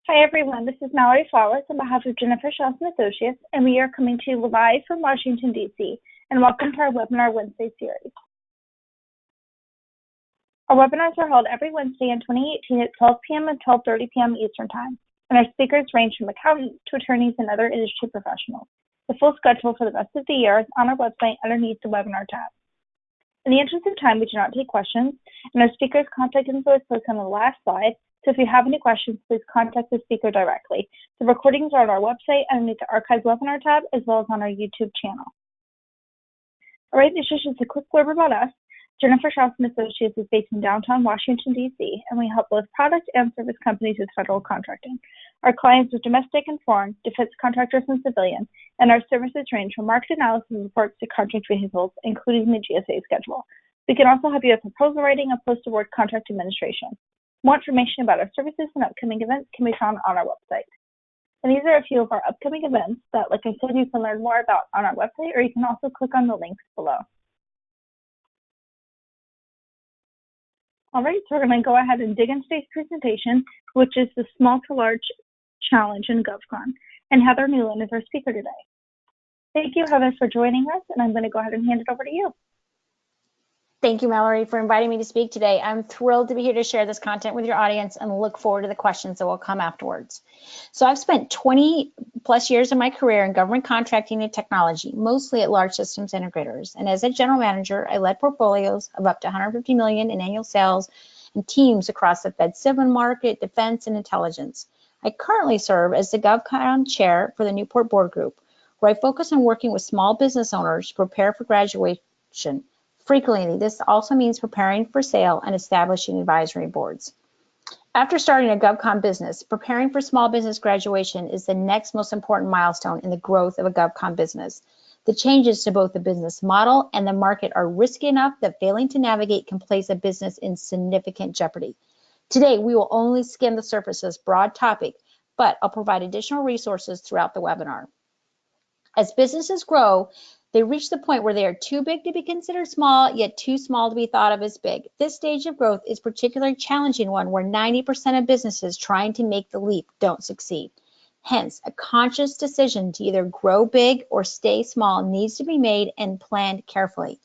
Hi everyone, this is Mallory Flowers on behalf of Jennifer Shelton Associates, and we are coming to you live from Washington, D.C., and welcome to our Webinar Wednesday series. Our webinars are held every Wednesday in 2018 at 12 p.m. and 12:30 p.m. Eastern Time, and our speakers range from accountants to attorneys and other industry professionals. The full schedule for the rest of the year is on our website underneath the webinar tab. In the interest of time, we do not take questions, and our speakers' contact info is posted on the last slide. So if you have any questions, please contact the speaker directly. The recordings are on our website underneath the Archive Webinar tab, as well as on our YouTube channel. All right, this is just a quick blurb about us. Jennifer Shelton Associates is based in downtown Washington, D.C., and we help both product and service companies with federal contracting. Our clients are domestic and foreign, defense contractors and civilians, and our services range from market analysis reports to contract vehicles, including the GSA schedule. We can also help you with proposal writing and post-award contract administration. More information about our services and upcoming events can be found on our website. And these are a few of our upcoming events that, like I said, you can learn more about on our website, or you can also click on the links below. All right, so we're going to go ahead and dig into today's presentation, which is the Small to Large Challenge in GovCon. And Heather-Newlin is our speaker today. Thank you, Heather, for joining us, and I'm going to go ahead and hand it over to you. Thank you, Mallory, for inviting me to speak today. I'm thrilled to be here to share this content with your audience and look forward to the questions that will come afterwards. So I've spent 20 plus years of my career in government contracting and technology, mostly at large systems integrators. And as a general manager, I led portfolios of up to $150 million in annual sales and teams across the Fed civil market, defense, and intelligence. I currently serve as the GovCon chair for the Newport Board Group, where I focus on working with small business owners to prepare for graduation. Frequently, this also means preparing for sale and establishing advisory boards. After starting a GovCon business, preparing for small business graduation is the next most important milestone in the growth of a GovCon business. The changes to both the business model and the market are risky enough that failing to navigate can place a business in significant jeopardy. Today, we will only skim the surface of this broad topic, but I'll provide additional resources throughout the webinar. As businesses grow, they reach the point where they are too big to be considered small, yet too small to be thought of as big. This stage of growth is particularly challenging one where 90% of businesses trying to make the leap don't succeed. Hence, a conscious decision to either grow big or stay small needs to be made and planned carefully.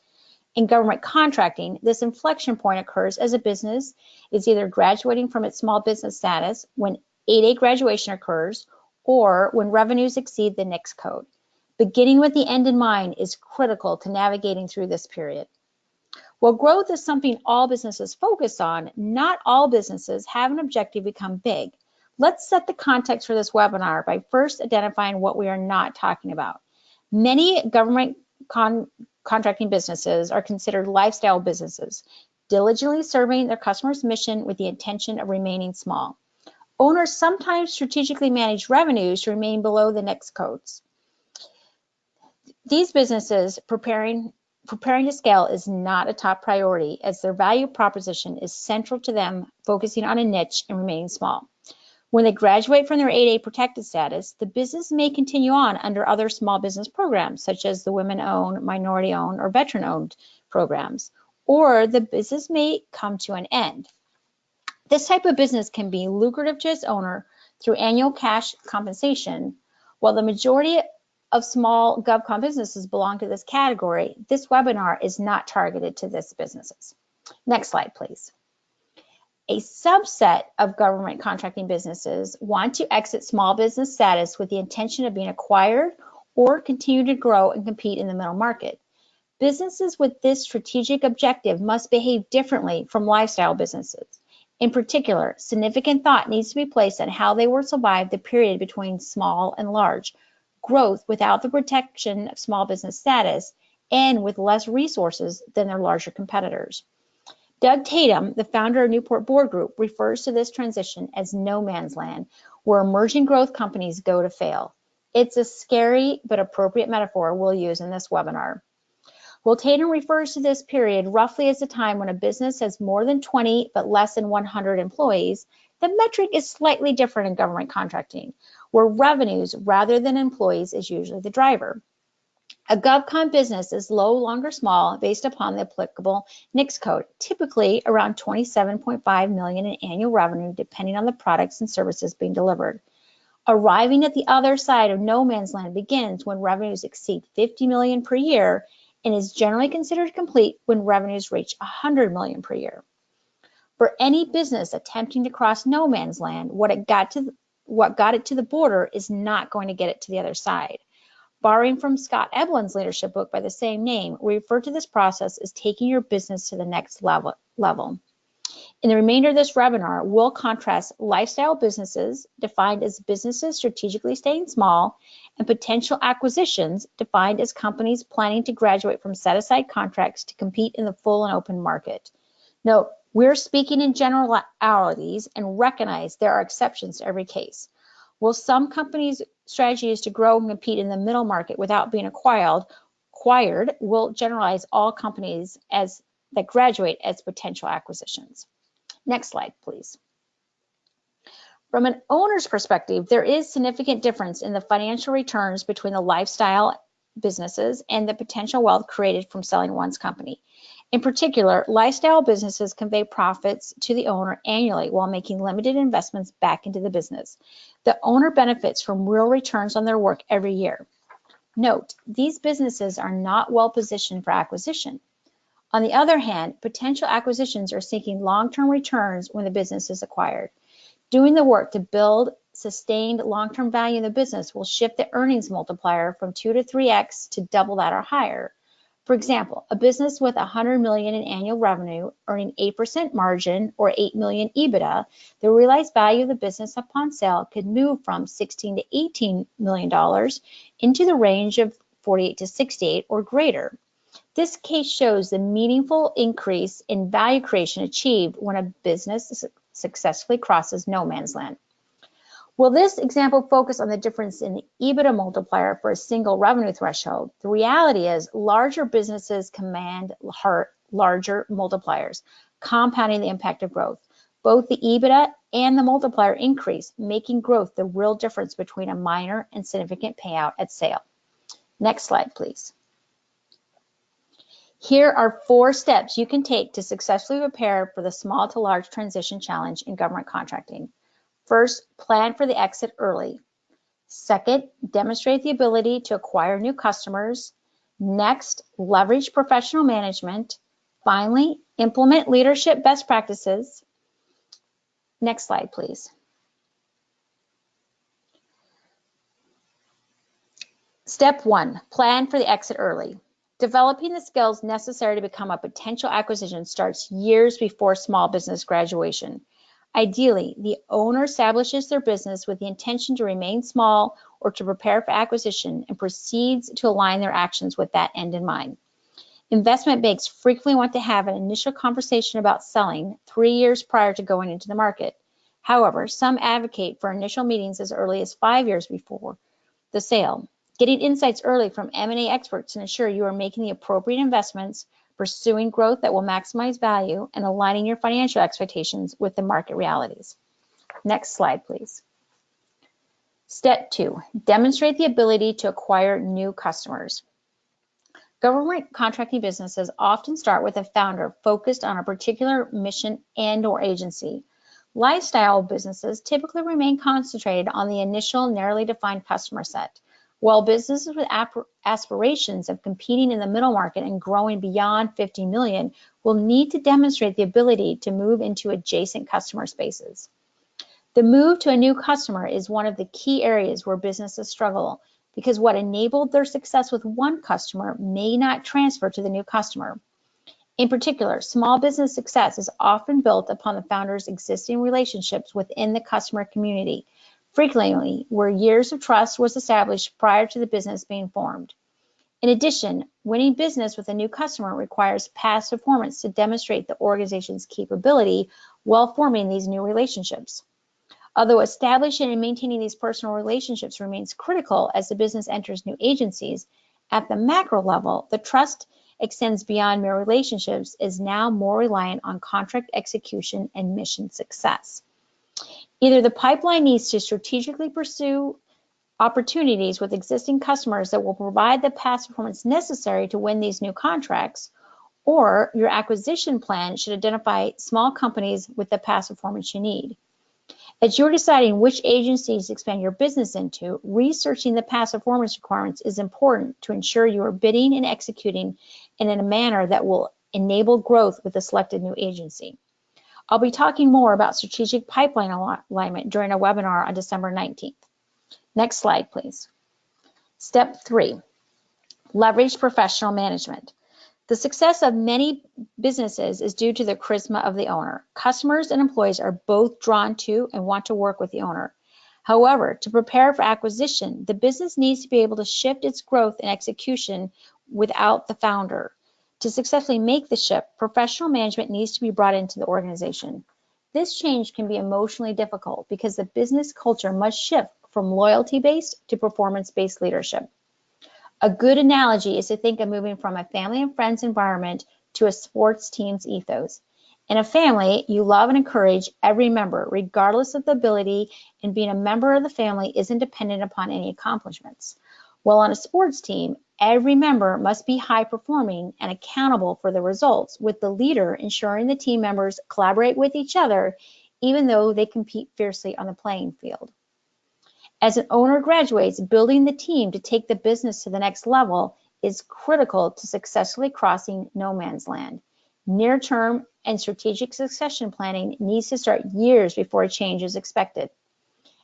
In government contracting, this inflection point occurs as a business is either graduating from its small business status when 8A graduation occurs or when revenues exceed the NAICS code. Beginning with the end in mind is critical to navigating through this period. While growth is something all businesses focus on, not all businesses have an objective to become big. Let's set the context for this webinar by first identifying what we are not talking about. Many government contracting businesses are considered lifestyle businesses, diligently serving their customers' mission with the intention of remaining small. Owners sometimes strategically manage revenues to remain below the NAICS codes. These businesses preparing to scale is not a top priority as their value proposition is central to them focusing on a niche and remaining small. When they graduate from their 8A protected status, the business may continue on under other small business programs such as the women-owned, minority-owned, or veteran-owned programs, or the business may come to an end. This type of business can be lucrative to its owner through annual cash compensation. While the majority of small GovCon businesses belong to this category, this webinar is not targeted to these businesses. Next slide, please. A subset of government contracting businesses want to exit small business status with the intention of being acquired or continue to grow and compete in the middle market. Businesses with this strategic objective must behave differently from lifestyle businesses. In particular, significant thought needs to be placed on how they will survive the period between small and large, growth without the protection of small business status, and with less resources than their larger competitors. Doug Tatum, the founder of Newport Board Group, refers to this transition as no man's land, where emerging growth companies go to fail. It's a scary but appropriate metaphor we'll use in this webinar. While Tatum refers to this period roughly as the time when a business has more than 20 but less than 100 employees, the metric is slightly different in government contracting, where revenues rather than employees is usually the driver. A GovCon business is no longer small based upon the applicable NICS code, typically around 27.5 million in annual revenue, depending on the products and services being delivered. Arriving at the other side of no man's land begins when revenues exceed 50 million per year and is generally considered complete when revenues reach 100 million per year. For any business attempting to cross no man's land, what got it to the border is not going to get it to the other side. Borrowing from Scott Eblin's leadership book by the same name, we refer to this process as taking your business to the next level. In the remainder of this webinar, we'll contrast lifestyle businesses, defined as businesses strategically staying small, and potential acquisitions, defined as companies planning to graduate from set-aside contracts to compete in the full and open market. Note, we're speaking in generalities and recognize there are exceptions to every case. While some companies' strategy is to grow and compete in the middle market without being acquired, we'll generalize all companies that graduate as potential acquisitions. Next slide, please. From an owner's perspective, there is significant difference in the financial returns between the lifestyle businesses and the potential wealth created from selling one's company. In particular, lifestyle businesses convey profits to the owner annually while making limited investments back into the business. The owner benefits from real returns on their work every year. Note, these businesses are not well positioned for acquisition. On the other hand, potential acquisitions are seeking long-term returns when the business is acquired. Doing the work to build sustained long-term value in the business will shift the earnings multiplier from 2 to 3x to double that or higher. For example, a business with 100 million in annual revenue earning 8% margin or 8 million EBITDA, the realized value of the business upon sale could move from $16 to $18 million into the range of 48 to 68 or greater. This case shows the meaningful increase in value creation achieved when a business successfully crosses no man's land. Will this example focus on the difference in the EBITDA multiplier for a single revenue threshold? The reality is larger businesses command larger multipliers, compounding the impact of growth. Both the EBITDA and the multiplier increase, making growth the real difference between a minor and significant payout at sale. Next slide, please. Here are 4 steps you can take to successfully prepare for the small to large transition challenge in government contracting. First, plan for the exit early. Second, demonstrate the ability to acquire new customers. Next, leverage professional management. Finally, implement leadership best practices. Next slide, please. Step 1, plan for the exit early. Developing the skills necessary to become a potential acquisition starts years before small business graduation. Ideally, the owner establishes their business with the intention to remain small or to prepare for acquisition and proceeds to align their actions with that end in mind. Investment banks frequently want to have an initial conversation about selling 3 years prior to going into the market. However, some advocate for initial meetings as early as 5 years before the sale. Getting insights early from M&A experts to ensure you are making the appropriate investments, pursuing growth that will maximize value, and aligning your financial expectations with the market realities. Next slide, please. Step 2, demonstrate the ability to acquire new customers. Government contracting businesses often start with a founder focused on a particular mission and/or agency. Lifestyle businesses typically remain concentrated on the initial narrowly defined customer set, while businesses with aspirations of competing in the middle market and growing beyond 50 million will need to demonstrate the ability to move into adjacent customer spaces. The move to a new customer is one of the key areas where businesses struggle because what enabled their success with one customer may not transfer to the new customer. In particular, small business success is often built upon the founder's existing relationships within the customer community, frequently where years of trust was established prior to the business being formed. In addition, winning business with a new customer requires past performance to demonstrate the organization's capability while forming these new relationships. Although establishing and maintaining these personal relationships remains critical as the business enters new agencies, at the macro level, the trust extends beyond mere relationships, is now more reliant on contract execution and mission success. Either the pipeline needs to strategically pursue opportunities with existing customers that will provide the past performance necessary to win these new contracts, or your acquisition plan should identify small companies with the past performance you need. As you're deciding which agencies to expand your business into, researching the past performance requirements is important to ensure you are bidding and executing in a manner that will enable growth with the selected new agency. I'll be talking more about strategic pipeline alignment during a webinar on December 19th. Next slide, please. Step 3, leverage professional management. The success of many businesses is due to the charisma of the owner. Customers and employees are both drawn to and want to work with the owner. However, to prepare for acquisition, the business needs to be able to shift its growth and execution without the founder. To successfully make the shift, professional management needs to be brought into the organization. This change can be emotionally difficult because the business culture must shift from loyalty-based to performance-based leadership. A good analogy is to think of moving from a family and friends environment to a sports team's ethos. In a family, you love and encourage every member, regardless of the ability, and being a member of the family isn't dependent upon any accomplishments. While on a sports team, every member must be high-performing and accountable for the results, with the leader ensuring the team members collaborate with each other, even though they compete fiercely on the playing field. As an owner graduates, building the team to take the business to the next level is critical to successfully crossing no man's land. Near-term and strategic succession planning needs to start years before a change is expected.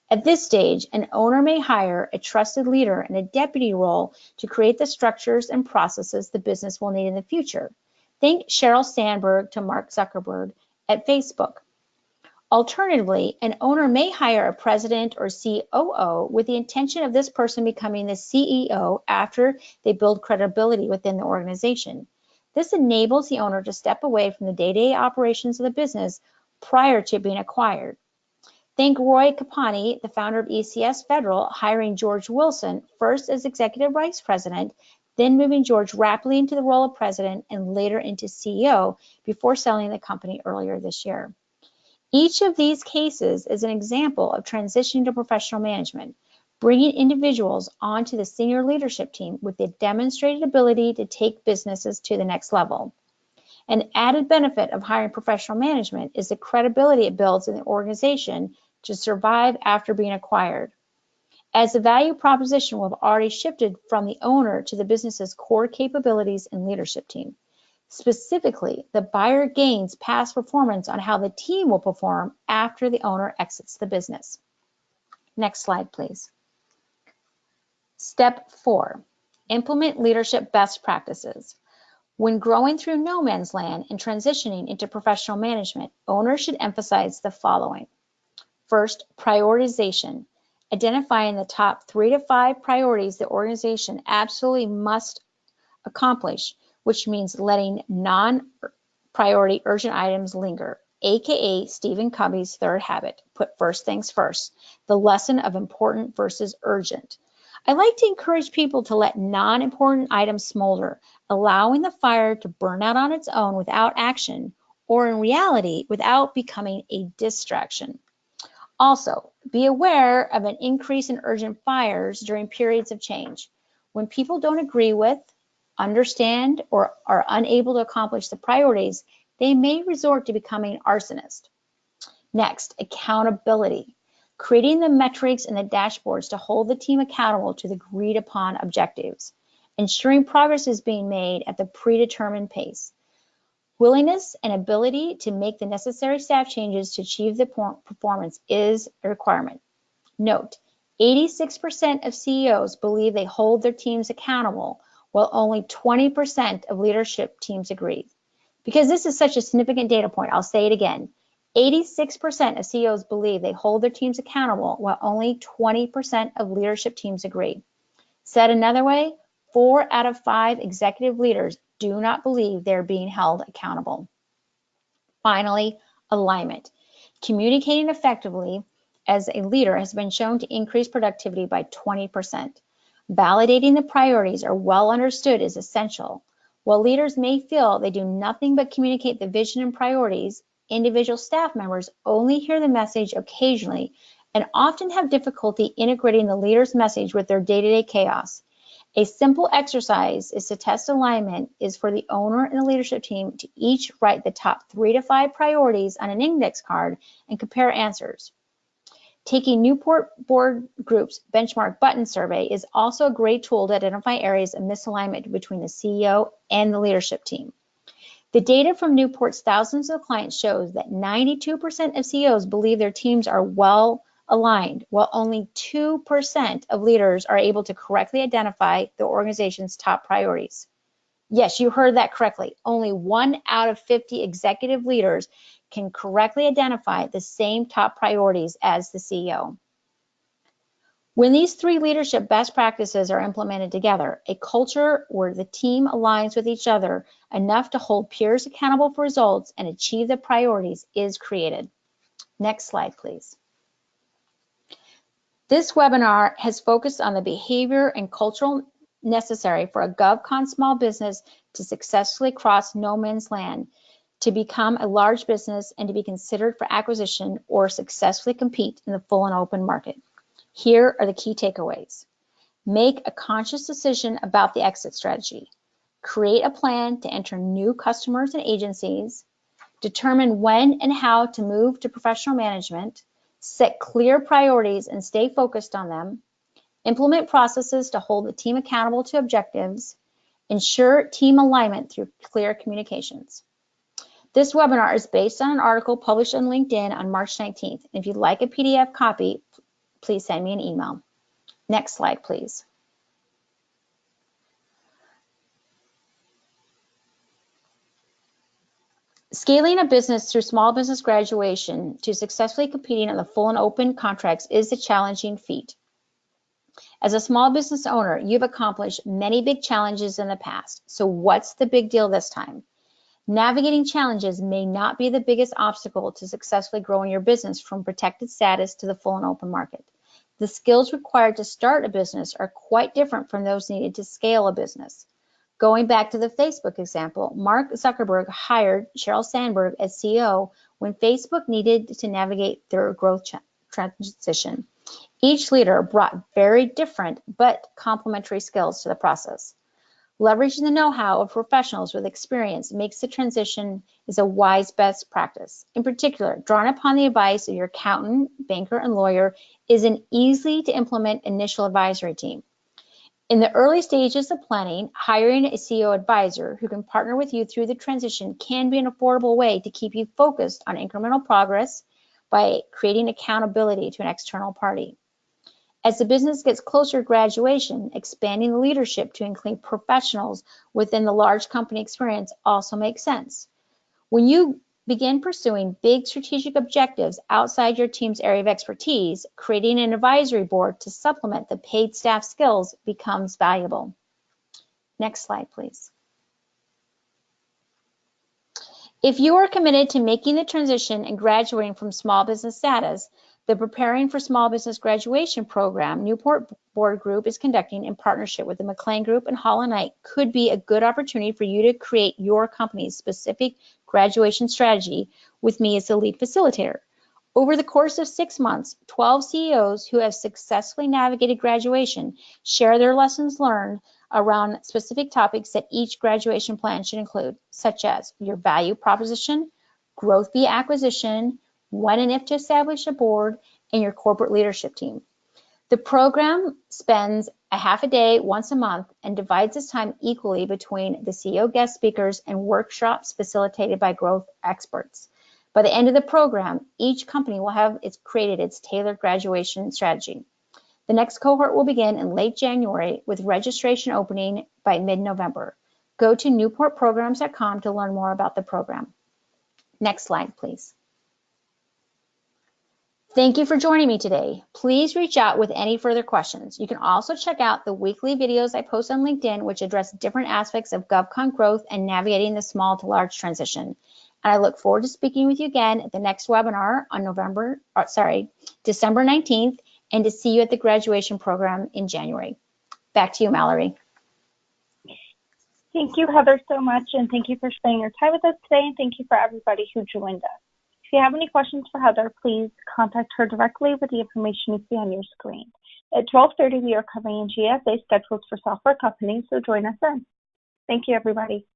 At this stage, an owner may hire a trusted leader in a deputy role to create the structures and processes the business will need in the future. Think Sheryl Sandberg to Mark Zuckerberg at Facebook. Alternatively, an owner may hire a president or COO with the intention of this person becoming the CEO after they build credibility within the organization. This enables the owner to step away from the day-to-day operations of the business prior to being acquired. Think Roy Capani, the founder of ECS Federal, hiring George Wilson first as Executive Vice President, then moving George rapidly into the role of President and later into CEO before selling the company earlier this year. Each of these cases is an example of transitioning to professional management, bringing individuals onto the senior leadership team with the demonstrated ability to take businesses to the next level. An added benefit of hiring professional management is the credibility it builds in the organization to survive after being acquired. As the value proposition will have already shifted from the owner to the business's core capabilities and leadership team. Specifically, the buyer gains past performance on how the team will perform after the owner exits the business. Next slide, please. Step 4, implement leadership best practices. When growing through no man's land and transitioning into professional management, owners should emphasize the following. First, prioritization. Identifying the top 3 to 5 priorities the organization absolutely must accomplish, which means letting non-priority urgent items linger, aka Stephen Covey's third habit, put first things first, the lesson of important versus urgent. I like to encourage people to let non-important items smolder, allowing the fire to burn out on its own without action, or in reality, without becoming a distraction. Also, be aware of an increase in urgent fires during periods of change. When people don't agree with, understand, or are unable to accomplish the priorities, they may resort to becoming arsonist. Next, accountability. Creating the metrics and the dashboards to hold the team accountable to the agreed upon objectives. Ensuring progress is being made at the predetermined pace. Willingness and ability to make the necessary staff changes to achieve the performance is a requirement. Note, 86% of CEOs believe they hold their teams accountable, while only 20% of leadership teams agree. Because this is such a significant data point, I'll say it again. 86% of CEOs believe they hold their teams accountable, while only 20% of leadership teams agree. Said another way, 4 out of 5 executive leaders do not believe they're being held accountable. Finally, alignment. Communicating effectively as a leader has been shown to increase productivity by 20%. Validating the priorities are well understood is essential. While leaders may feel they do nothing but communicate the vision and priorities, individual staff members only hear the message occasionally and often have difficulty integrating the leader's message with their day-to-day chaos. A simple exercise is to test alignment is for the owner and the leadership team to each write the top 3 to 5 priorities on an index card and compare answers. Taking Newport Board Group's benchmark button survey is also a great tool to identify areas of misalignment between the CEO and the leadership team. The data from Newport's thousands of clients shows that 92% of CEOs believe their teams are well aligned, while only 2% of leaders are able to correctly identify the organization's top priorities. Yes, you heard that correctly. Only 1 out of 50 executive leaders can correctly identify the same top priorities as the CEO. When these 3 leadership best practices are implemented together, a culture where the team aligns with each other enough to hold peers accountable for results and achieve the priorities is created. Next slide, please. This webinar has focused on the behavior and cultural necessary for a GovCon small business to successfully cross no man's land, to become a large business, and to be considered for acquisition or successfully compete in the full and open market. Here are the key takeaways. Make a conscious decision about the exit strategy. Create a plan to enter new customers and agencies. Determine when and how to move to professional management. Set clear priorities and stay focused on them. Implement processes to hold the team accountable to objectives. Ensure team alignment through clear communications. This webinar is based on an article published on LinkedIn on March 19th. If you'd like a PDF copy, please send me an email. Next slide, please. Scaling a business through small business graduation to successfully competing in the full and open contracts is a challenging feat. As a small business owner, you've accomplished many big challenges in the past. So what's the big deal this time? Navigating challenges may not be the biggest obstacle to successfully growing your business from protected status to the full and open market. The skills required to start a business are quite different from those needed to scale a business. Going back to the Facebook example, Mark Zuckerberg hired Sheryl Sandberg as CEO when Facebook needed to navigate their growth transition. Each leader brought very different but complementary skills to the process. Leveraging the know-how of professionals with experience makes the transition is a wise best practice. In particular, drawing upon the advice of your accountant, banker, and lawyer is an easy to implement initial advisory team. In the early stages of planning, hiring a CEO advisor who can partner with you through the transition can be an affordable way to keep you focused on incremental progress by creating accountability to an external party. As the business gets closer to graduation, expanding the leadership to include professionals within the large company experience also makes sense. When you begin pursuing big strategic objectives outside your team's area of expertise, creating an advisory board to supplement the paid staff skills becomes valuable. Next slide, please. If you are committed to making the transition and graduating from small business status, the Preparing for Small Business Graduation program Newport Board Group is conducting in partnership with the McLean Group and Hall & Knight could be a good opportunity for you to create your company's specific graduation strategy with me as the lead facilitator. Over the course of 6 months, 12 CEOs who have successfully navigated graduation share their lessons learned around specific topics that each graduation plan should include, such as your value proposition, growth via acquisition, when and if to establish a board, and your corporate leadership team. The program spends a half a day once a month and divides its time equally between the CEO guest speakers and workshops facilitated by growth experts. By the end of the program, each company will have created its tailored graduation strategy. The next cohort will begin in late January with registration opening by mid-November. Go to newportprograms.com to learn more about the program. Next slide, please. Thank you for joining me today. Please reach out with any further questions. You can also check out the weekly videos I post on LinkedIn, which address different aspects of GovCon growth and navigating the small to large transition. And I look forward to speaking with you again at the next webinar on December 19th, and to see you at the graduation program in January. Back to you, Mallory. Thank you, Heather, so much, and thank you for spending your time with us today, and thank you for everybody who joined us. If you have any questions for Heather, please contact her directly with the information you see on your screen. At 12:30, we are covering GSA schedules for software companies, so join us then. Thank you, everybody.